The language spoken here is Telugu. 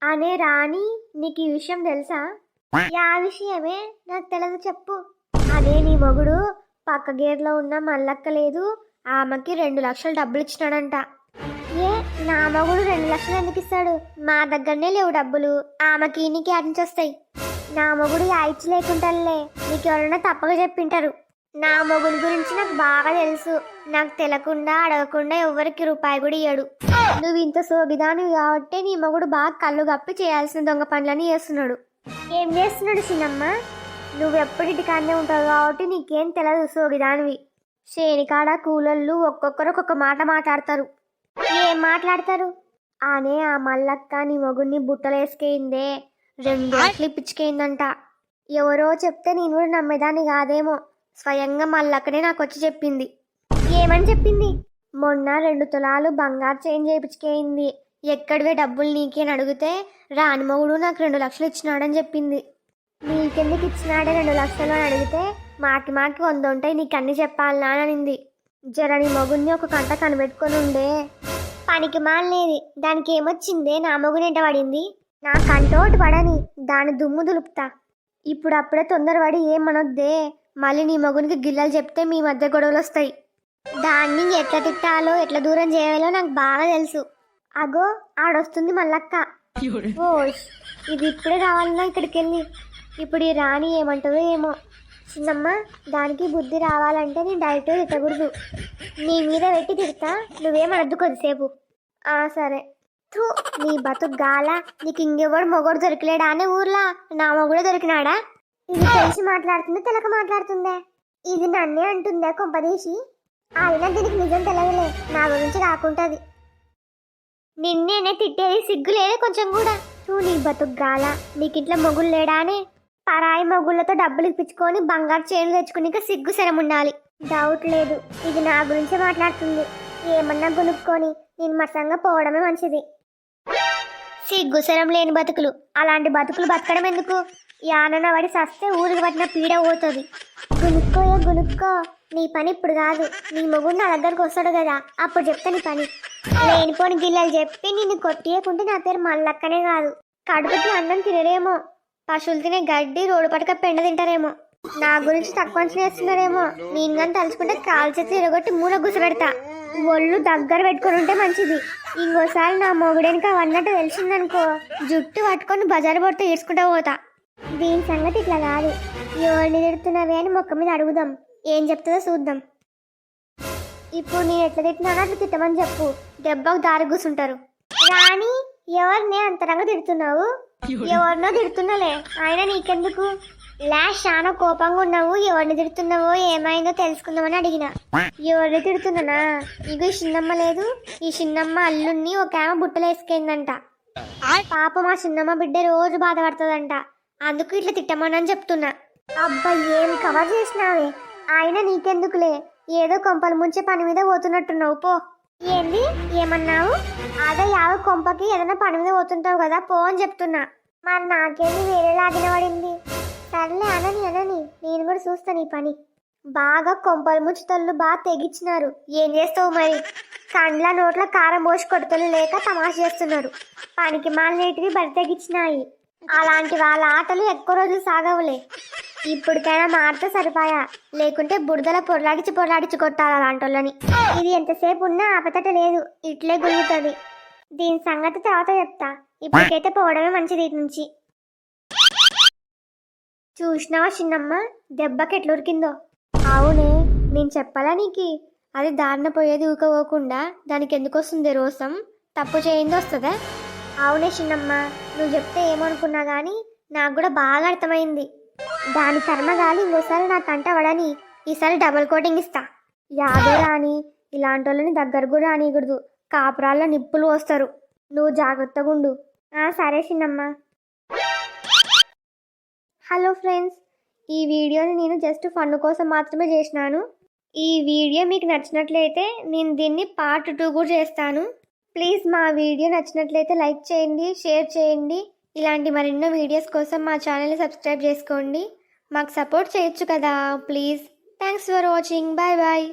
అనే రాణి, నీకు ఈ విషయం తెలుసా? యా విషయమే? నాకు తెలియదు, చెప్పు. అదే నీ మొగుడు పక్క గేర్లో ఉన్న మల్లక్క లేదు, ఆమెకి 2 లక్షలు డబ్బులు ఇచ్చినాడంట. ఏ, నా మొగుడు 2 లక్షలు ఎందుకు ఇస్తాడు? మా దగ్గరనే లేవు డబ్బులు, ఆమెకి నీకు నుంచి వస్తాయి. నా మొగుడు ఇచ్చి లేకుంటానులే, నీకు ఎవరైనా తప్పక చెప్పింటారు. నా మొగుడు గురించి నాకు బాగా తెలుసు. నాకు తెలకుండా అడగకుండా ఎవరికి రూపాయి కూడా ఇయ్యడు. నువ్వు ఇంత సోగిదాను కాబట్టి నీ మొగుడు బాగా కళ్ళు కప్పి చేయాల్సిన దొంగ పనులని చేస్తున్నాడు. ఏం చేస్తున్నాడు చిన్నమ్మ? నువ్వు ఎప్పటికానే ఉంటావు కాబట్టి నీకేం తెలియదు, సోగిదానివి. శేనికాడ కూలళ్ళు ఒక్కొక్కరు ఒక్కొక్క మాట మాట్లాడతారు. ఏం మాట్లాడతారు? ఆనే ఆ మల్లక్క నీ మొగుడిని బుట్టలేసుకేయిందే, 2 లక్షలు ఇప్పించుకేయిందంట. ఎవరో చెప్తే నేను కూడా నమ్మేదాన్ని కాదేమో, స్వయంగా మల్లక్కనే నాకు వచ్చి చెప్పింది. ఏమని చెప్పింది? మొన్న 2 తులాలు బంగారు చేంజ్ చేయించుకేయింది, ఎక్కడివే డబ్బులు నీకేని అడిగితే రాని మొగుడు నాకు 2 లక్షలు ఇచ్చినాడని చెప్పింది. నీకెందుకు ఇచ్చినాడే 2 లక్షలు అని అడిగితే మాకి 100 ఉంటాయి, నీకు అన్ని చెప్పాలనా అని అనింది. జర నీ మొగుడిని ఒక కంట కనిపెట్టుకొని ఉండే. పనికి మాలనేది, దానికి ఏమొచ్చిందే? నా మొగుడు ఎంట పడింది. నా కంటోటి పడని దాని దుమ్ము దులుపుతా. ఇప్పుడు అప్పుడే తొందరపడి ఏమనొద్దే, మళ్ళీ నీ మొగునికి గిల్లలు చెప్తే మీ మధ్య గొడవలు వస్తాయి. దాన్ని ఎట్లా తిట్టాలో ఎట్లా దూరం చేయాలో నాకు బాగా తెలుసు. అగో ఆడొస్తుంది మల్లక్క. ఓ, ఇది ఇప్పుడే రావాలన్నా ఇక్కడికి వెళ్ళి. ఇప్పుడు ఈ రాణి ఏమంటుందో ఏమో. చిన్నమ్మ, దానికి బుద్ధి రావాలంటే నేను డైరెక్ట్ తిట్టకూడదు, నీ మీద పెట్టి తిడతా, నువ్వేమనద్దు కొద్దిసేపు. సరే. థూ, నీ బతుకు గాల, నీకు ఇంకెవడు మొగోడు దొరికలేడా అనే ఊర్లా నా మొగుడే దొరికినాడా? ఇది తెలిసి మాట్లాడుతుందే తెలక మాట్లాడుతుందే? ఇది నన్నే అంటుందే కొంపదీసి? అయినా దీనికి నిజం తెలియదులే, నా గురించి కాకుంటది. నిన్నేనే తిట్టేది సిగ్గులేదే కొంచెం కూడా? చూ, నీ బతుకు గాల, నీకింట్లో మొగుడు లేడా అనే? పరాయి మొగుళ్ళతో డబ్బులు ఇప్పించుకొని బంగారు చైన్లు తెచ్చుకుని సిగ్గు శరం ఉండాలి. డౌట్ లేదు, ఇది నా గురించే మాట్లాడుతుంది. ఏమన్నా కొనుక్కొని నేను మసంగా పోవడమే మంచిది. సిగ్గు శరం లేని బతుకులు, అలాంటి బతుకులు బతకడం ఎందుకు? యానన వాడి సస్తే ఊరికి పట్టిన పీడ పోతుంది. గునుక్కోయో గునుక్కో, నీ పని ఇప్పుడు కాదు, నీ మొగుడు నా దగ్గరకు వస్తాడు కదా, అప్పుడు చెప్తా నీ పని. లేనిపోని గిల్లలు చెప్పి నిన్ను కొట్టియకుంటే నా పేరు మల్లక్కనే కాదు. కడుపుకి అన్నం తినరేమో, పశువులు తినే గడ్డి రోడ్డు పట్టుక పెండ తింటారేమో, నా గురించి తక్కువ చేస్తున్నారేమో. నేను కానీ తలుచుకుంటే కాలు చేతులు ఇరగొట్టి మూల గుసపెడతా. ఒళ్ళు దగ్గర పెట్టుకుని ఉంటే మంచిది. ఇంకోసారి నా మొగుడెనక అన్నట్టు తెలిసిందనుకో, జుట్టు పట్టుకొని బజారు పడితే ఏడ్చుకుంటా పోతా. దీని సంగతి ఇట్లా కాదు, ఎవరిని తిడుతున్నావే అని మొక్క మీద అడుగుదాం, ఏం చెప్తుందో చూద్దాం. ఇప్పుడు నేను ఎట్లా తిట్టినానో అట్లా తిట్టమని చెప్పు, దెబ్బకు దారి కూర్చుంటారు. రాణి, ఎవరినే అంతరంగా తిడుతున్నావు? ఎవరినో తిడుతున్నాలే, ఆయన నీకెందుకు? చాలా కోపంగా ఉన్నావు, ఎవరిని తిడుతున్నావో ఏమైందో తెలుసుకుందామని అడిగిన. ఎవరిని తిడుతున్నానా? ఇగో ఈ చిన్నమ్మ లేదు, ఈ చిన్నమ్మ అల్లుణ్ణి ఒక ఆమె బుట్టలు వేసుకెళ్ళిందంట. పాప మా చిన్నమ్మ బిడ్డ రోజు బాధపడుతుందంట, అందుకు ఇట్లా తిట్టమని చెప్తున్నా. అబ్బా, ఏం కవర్ చేసినావే? ఆయన నీకెందుకులే, ఏదో కొంపలు ముంచే పని మీద పోతున్నట్టున్నావు, పో. ఏంది? ఏమన్నావు? అదే కొంపకి ఏదైనా పని మీద పోతుంటావు కదా, పో అని చెప్తున్నా. మరి నాకేంది వేరేలాగిన పడింది? సర్లే, అనని నేను కూడా చూస్తాను ఈ పని. బాగా కొంపలు ముంచుతలు బాగా తెగించినారు, ఏం చేస్తావు మరి? కండ్ల నోట్ల కారం పోసి కొడుతలు లేక తమాష చేస్తున్నారు. పనికి మాలినేటివి బరి తెగించినాయి. అలాంటి వాళ్ళ ఆటలు ఎక్కువ రోజులు సాగవులే. ఇప్పటికైనా మారితే సరిపాయా, లేకుంటే బురదల పొరలాడిచి కొట్టాలి అలాంటి వాళ్ళని. ఇది ఎంతసేపు ఉన్నా ఆపతట లేదు, ఇట్లే గురుగుతుంది. దీని సంగతి తర్వాత చెప్తా, ఇప్పటికైతే పోవడమే మంచిది ఇటు నుంచి. చూసినావా చిన్నమ్మ, దెబ్బకి ఎట్లా ఉరికిందో? అవునే, నేను చెప్పాలా నీకు? అది దారిన పోయేది ఊకపోకుండా దానికి ఎందుకు వస్తుంది రోసం? తప్పు చేయింది వస్తుందా? అవునే చిన్నమ్మ, నువ్వు చెప్తే ఏమనుకున్నా కానీ నాకు కూడా బాగా అర్థమైంది. దాని కర్మగాలి ఇంకోసారి నా కంట పడని, ఈసారి డబుల్ కోటింగ్ ఇస్తా. యాదో రాని, ఇలాంటి వాళ్ళని దగ్గర కూడా రానియకూడదు, కాపురాల్లో నిప్పులు వస్తారు. నువ్వు జాగ్రత్తగా ఉండు. సరే చిన్నమ్మ. హలో ఫ్రెండ్స్, ఈ వీడియోని నేను జస్ట్ ఫన్ కోసం మాత్రమే చేసినాను. ఈ వీడియో మీకు నచ్చినట్లయితే నేను దీన్ని పార్ట్ 2 కూడా చేస్తాను. ప్లీజ్ మా వీడియో నచ్చినట్లయితే లైక్ చేయండి, షేర్ చేయండి. ఇలాంటి మరెన్నో వీడియోస్ కోసం మా ఛానల్ని సబ్స్క్రైబ్ చేసుకోండి. మాకు సపోర్ట్ చేయొచ్చు కదా please. Thanks for watching. Bye bye.